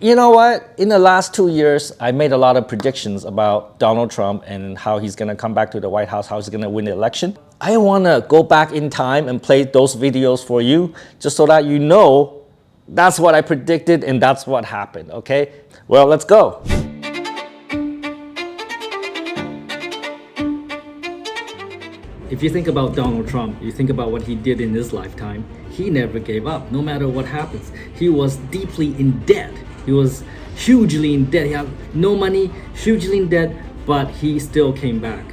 You know what? In the last 2 years, I made a lot of predictions about Donald Trump and how he's gonna come back to the White House, how he's gonna win the election. I wanna go back in time and play those videos for you, just so that you know that's what I predicted and that's what happened, okay? Well, let's go. If you think about Donald Trump, you think about what he did in his lifetime, he never gave up, no matter what happens. He was deeply in debt. He was hugely in debt. He had no money, hugely in debt, but he still came back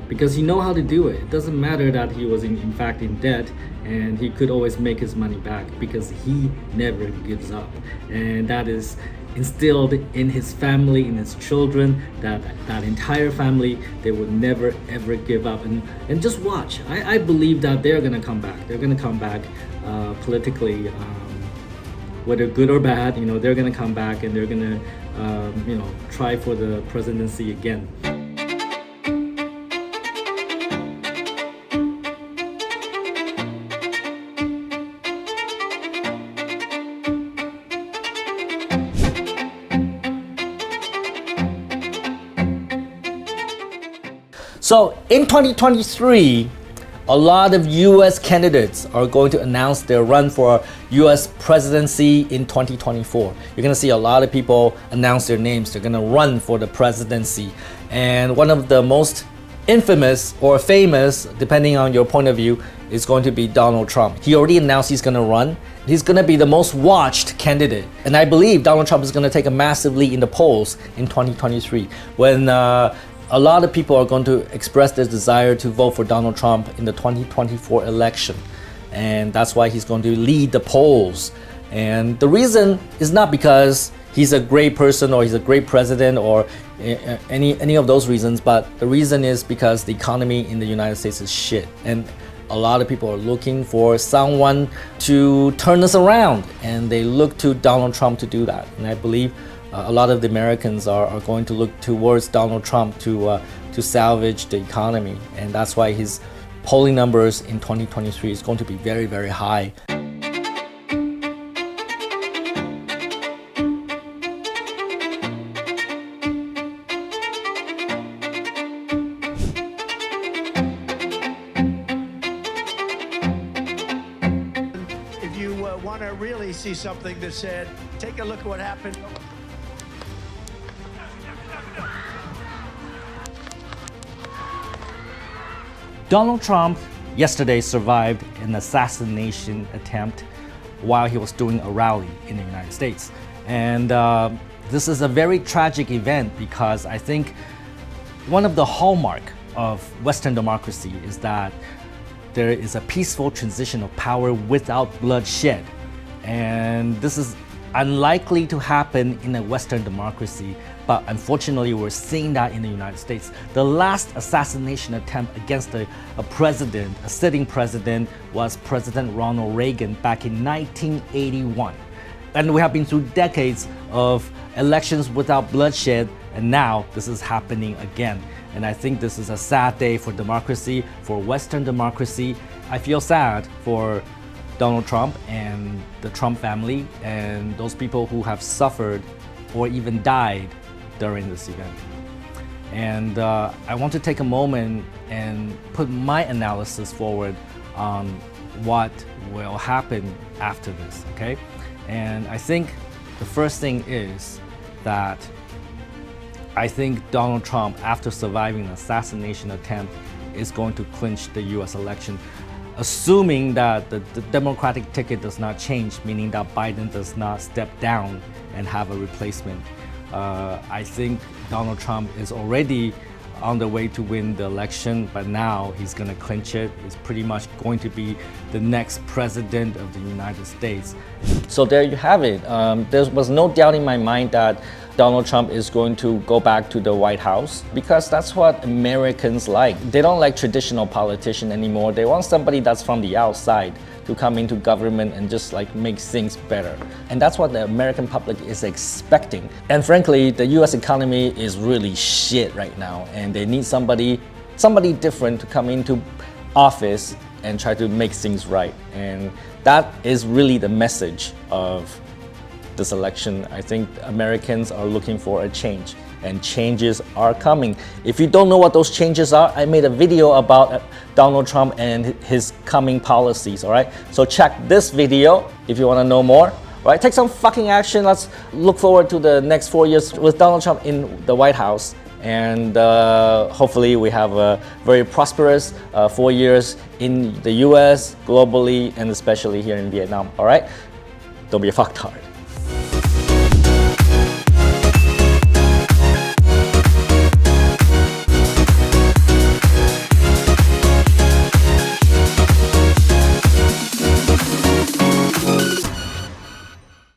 because he know how to do it. It doesn't matter that he was in fact in debt, and he could always make his money back because he never gives up. And that is instilled in his family, in his children, that entire family, they would never ever give up. And just watch. I believe that they're gonna come back. They're gonna come back politically, whether good or bad. You know, they're gonna come back and they're gonna, try for the presidency again. So in 2023, a lot of US candidates are going to announce their run for US presidency in 2024. You're gonna see a lot of people announce their names. They're gonna run for the presidency. And one of the most infamous or famous, depending on your point of view, is going to be Donald Trump. He already announced he's gonna run. He's gonna be the most watched candidate. And I believe Donald Trump is gonna take a massive lead in the polls in 2023 when a lot of people are going to express their desire to vote for Donald Trump in the 2024 election. And that's why he's going to lead the polls. And the reason is not because he's a great person or he's a great president or any of those reasons, but the reason is because the economy in the United States is shit. And a lot of people are looking for someone to turn us around, and they look to Donald Trump to do that. And I believe a lot of the Americans are going to look towards Donald Trump to salvage the economy, and that's why his polling numbers in 2023 is going to be very, very high. If you want to really see something that said, take a look at what happened. Donald Trump yesterday survived an assassination attempt while he was doing a rally in the United States. And this is a very tragic event because I think one of the hallmark of Western democracy is that there is a peaceful transition of power without bloodshed. And this is unlikely to happen in a Western democracy, but unfortunately we're seeing that in the United States. The last assassination attempt against a president, a sitting president, was President Ronald Reagan back in 1981. And we have been through decades of elections without bloodshed, and now this is happening again. And I think this is a sad day for democracy, for Western democracy. I feel sad for Donald Trump and the Trump family and those people who have suffered or even died during this event. And I want to take a moment and put my analysis forward on what will happen after this, okay? And I think the first thing is that I think Donald Trump, after surviving an assassination attempt, is going to clinch the US election, assuming that the Democratic ticket does not change, meaning that Biden does not step down and have a replacement. I think Donald Trump is already on the way to win the election, but now he's going to clinch it. He's pretty much going to be the next president of the United States. So there you have it. There was no doubt in my mind that Donald Trump is going to go back to the White House because that's what Americans like. They don't like traditional politicians anymore. They want somebody that's from the outside to come into government and just like make things better. And that's what the American public is expecting. And frankly, the US economy is really shit right now, and they need somebody different to come into office and try to make things right. And that is really the message of this election. I think Americans are looking for a change, and changes are coming. If you don't know what those changes are, I made a video about Donald Trump and his coming policies, all right? So check this video if you want to know more. Right, take some fucking action. Let's look forward to the next 4 years with Donald Trump in the White House. And hopefully we have a very prosperous 4 years in the US, globally, and especially here in Vietnam. All right? Don't be a fucktard.